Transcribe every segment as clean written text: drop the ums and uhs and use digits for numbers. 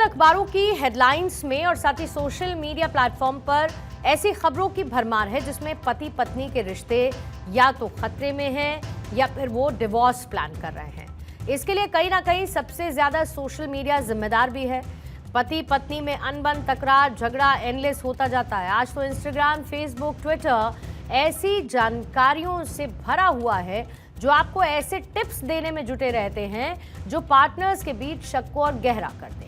अखबारों की हेडलाइंस में और साथ ही सोशल मीडिया प्लेटफॉर्म पर ऐसी खबरों की भरमार है जिसमें पति पत्नी के रिश्ते या तो खतरे में हैं या फिर वो डिवोर्स प्लान कर रहे हैं। इसके लिए कहीं ना कहीं सबसे ज्यादा सोशल मीडिया जिम्मेदार भी है। पति पत्नी में अनबन, तकरार, झगड़ा एंडलेस होता जाता है। आज तो इंस्टाग्राम, फेसबुक, ट्विटर ऐसी जानकारियों से भरा हुआ है जो आपको ऐसे टिप्स देने में जुटे रहते हैं जो पार्टनर्स के बीच शक को और गहरा करते हैं।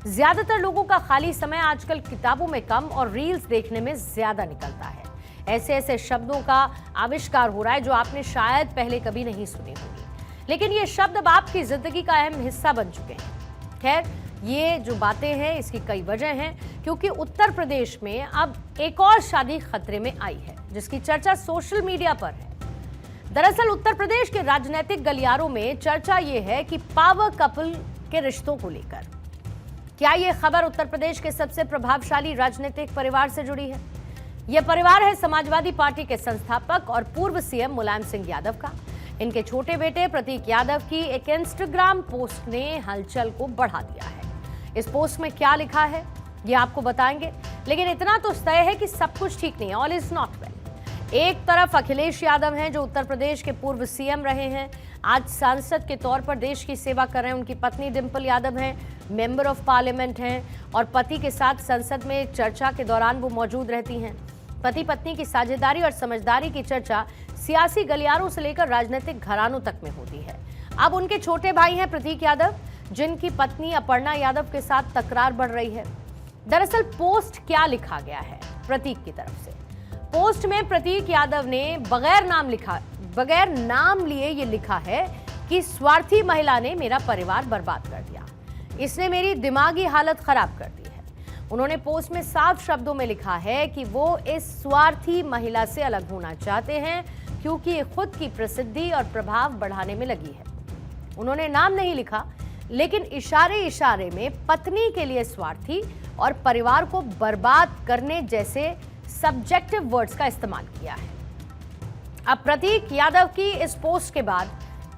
ज्यादातर लोगों का खाली समय आजकल किताबों में कम और रील्स देखने में ज्यादा निकलता है। ऐसे ऐसे शब्दों का आविष्कार हो रहा है जो आपने शायद पहले कभी नहीं सुने होंगे, लेकिन ये शब्द अब आपकी जिंदगी का अहम हिस्सा बन चुके हैं। खैर, ये जो बातें हैं इसकी कई वजह हैं, क्योंकि उत्तर प्रदेश में अब एक और शादी खतरे में आई है जिसकी चर्चा सोशल मीडिया पर है। दरअसल उत्तर प्रदेश के राजनीतिक गलियारों में चर्चा ये है कि पावर कपल के रिश्तों को लेकर क्या ये खबर उत्तर प्रदेश के सबसे प्रभावशाली राजनीतिक परिवार से जुड़ी है। यह परिवार है समाजवादी पार्टी के संस्थापक और पूर्व सीएम मुलायम सिंह यादव का। इनके छोटे बेटे प्रतीक यादव की एक इंस्टाग्राम पोस्ट ने हलचल को बढ़ा दिया है। इस पोस्ट में क्या लिखा है ये आपको बताएंगे, लेकिन इतना तो तय है कि सब कुछ ठीक नहीं है, ऑल इज नॉट वेल। एक तरफ अखिलेश यादव हैं जो उत्तर प्रदेश के पूर्व सीएम रहे हैं, आज सांसद के तौर पर देश की सेवा कर रहे हैं। उनकी पत्नी डिंपल यादव हैं, मेंबर ऑफ पार्लियामेंट हैं और पति के साथ संसद में चर्चा के दौरान वो मौजूद रहती हैं। पति पत्नी की साझेदारी और समझदारी की चर्चा सियासी गलियारों से लेकर राजनीतिक घरानों तक में होती है। अब उनके छोटे भाई हैं प्रतीक यादव, जिनकी पत्नी अपर्णा यादव के साथ तकरार बढ़ रही है। दरअसल पोस्ट क्या लिखा गया है प्रतीक की तरफ से। पोस्ट में प्रतीक यादव ने बगैर नाम लिए ये लिखा है कि स्वार्थी महिला ने मेरा परिवार बर्बाद कर दिया, इसने मेरी दिमागी हालत खराब कर दी है। उन्होंने पोस्ट में साफ शब्दों में लिखा है कि वो इस स्वार्थी महिला से अलग होना चाहते हैं क्योंकि ये खुद की प्रसिद्धि और प्रभाव बढ़ाने में लगी है। उन्होंने नाम नहीं लिखा, लेकिन इशारे इशारे में पत्नी के लिए स्वार्थी और परिवार को बर्बाद करने जैसे सब्जेक्टिव वर्ड्स का इस्तेमाल किया है। अब प्रतीक यादव की इस पोस्ट के बाद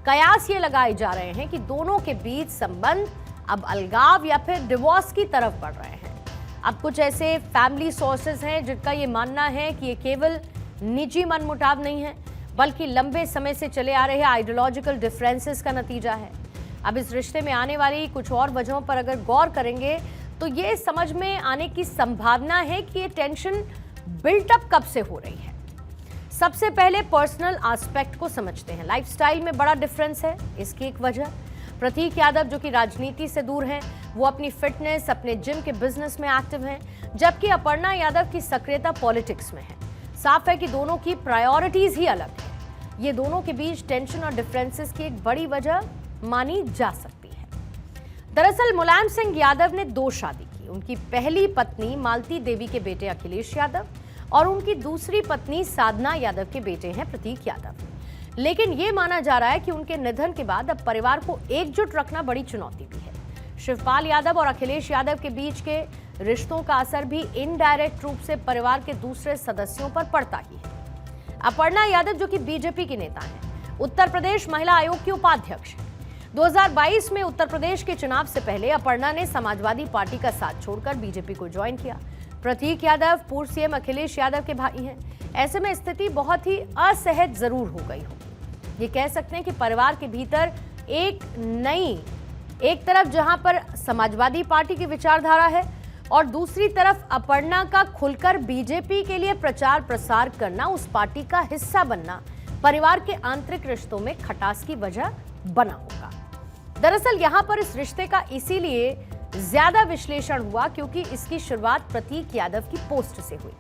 कयास ये लगाए जा रहे हैं कि दोनों के बीच संबंध अब अलगाव या फिर डिवोर्स की तरफ बढ़ रहे हैं। अब कुछ ऐसे फैमिली सोर्सेज हैं जिनका ये मानना है कि ये केवल निजी मनमुटाव नहीं है, बल्कि लंबे समय से चले आ रहे आइडियोलॉजिकल डिफरेंसेस का नतीजा है। अब इस रिश्ते में आने वाली कुछ और वजहों पर अगर गौर करेंगे तो ये समझ में आने की संभावना है कि ये टेंशन बिल्टअप कब से हो रही है। सबसे पहले पर्सनल एस्पेक्ट को समझते हैं। लाइफस्टाइल में बड़ा डिफरेंस है, इसकी एक वजह प्रतीक यादव जो कि राजनीति से दूर हैं, वो अपनी फिटनेस, अपने जिम के बिजनेस में एक्टिव हैं, जबकि अपर्णा यादव की सक्रियता पॉलिटिक्स में है। साफ है कि दोनों की प्रायोरिटीज ही अलग है। ये दोनों के बीच टेंशन और डिफरेंसेस की एक बड़ी वजह मानी जा सकती है। दरअसल मुलायम सिंह यादव ने 2 शादी की। उनकी पहली पत्नी मालती देवी के बेटे अखिलेश यादव और उनकी दूसरी पत्नी साधना यादव के बेटे हैं प्रतीक यादव। लेकिन ये माना जा रहा है कि उनके निधन के बाद अब परिवार को एकजुट रखना बड़ी चुनौती भी है। शिवपाल यादव और अखिलेश यादव के बीच के रिश्तों का असर भी इनडायरेक्ट रूप से परिवार के दूसरे सदस्यों पर पड़ता ही है। अपर्णा यादव जो कि बीजेपी की नेता हैं, उत्तर प्रदेश महिला आयोग की उपाध्यक्ष हैं। 2022 में उत्तर प्रदेश के चुनाव से पहले अपर्णा ने समाजवादी पार्टी का साथ छोड़कर बीजेपी को ज्वाइन किया। प्रतीक यादव पूर्व सीएम अखिलेश यादव के भाई हैं। ऐसे में स्थिति बहुत ही असहज जरूर हो गई होगी। ये कह सकते हैं कि परिवार के भीतर एक तरफ जहां पर समाजवादी पार्टी की विचारधारा है और दूसरी तरफ अपर्णा का खुलकर बीजेपी के लिए प्रचार प्रसार करना, उस पार्टी का हिस्सा बनना परिवार के आंतरिक रिश्तों में खटास की वजह बना होगा। दरअसल यहां पर इस रिश्ते का इसीलिए ज्यादा विश्लेषण हुआ क्योंकि इसकी शुरुआत प्रतीक यादव की पोस्ट से हुई।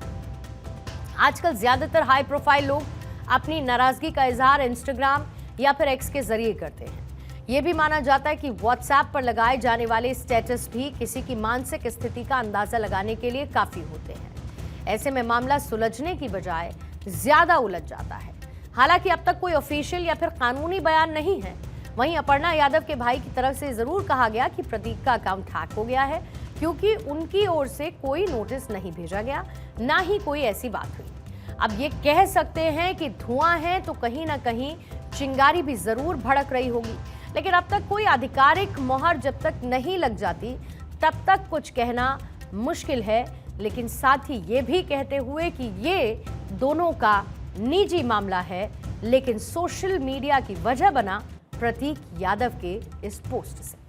आजकल ज्यादातर हाई प्रोफाइल लोग अपनी नाराजगी का इजहार इंस्टाग्राम या फिर एक्स के जरिए करते हैं। यह भी माना जाता है कि व्हाट्सएप पर लगाए जाने वाले स्टेटस भी किसी की मानसिक स्थिति का अंदाजा लगाने के लिए काफी होते हैं। ऐसे में मामला सुलझने की बजाय ज्यादा उलझ जाता है। हालांकि अब तक कोई ऑफिशियल या फिर कानूनी बयान नहीं है। वहीं अपर्णा यादव के भाई की तरफ से जरूर कहा गया कि प्रतीक का अकाउंट हैक हो गया है, क्योंकि उनकी ओर से कोई नोटिस नहीं भेजा गया, ना ही कोई ऐसी बात हुई। अब ये कह सकते हैं कि धुआं है तो कहीं ना कहीं चिंगारी भी जरूर भड़क रही होगी, लेकिन अब तक कोई आधिकारिक मोहर जब तक नहीं लग जाती तब तक कुछ कहना मुश्किल है, लेकिन साथ ही ये भी कहते हुए कि ये दोनों का निजी मामला है, लेकिन सोशल मीडिया की वजह बना प्रतीक यादव के इस पोस्ट से।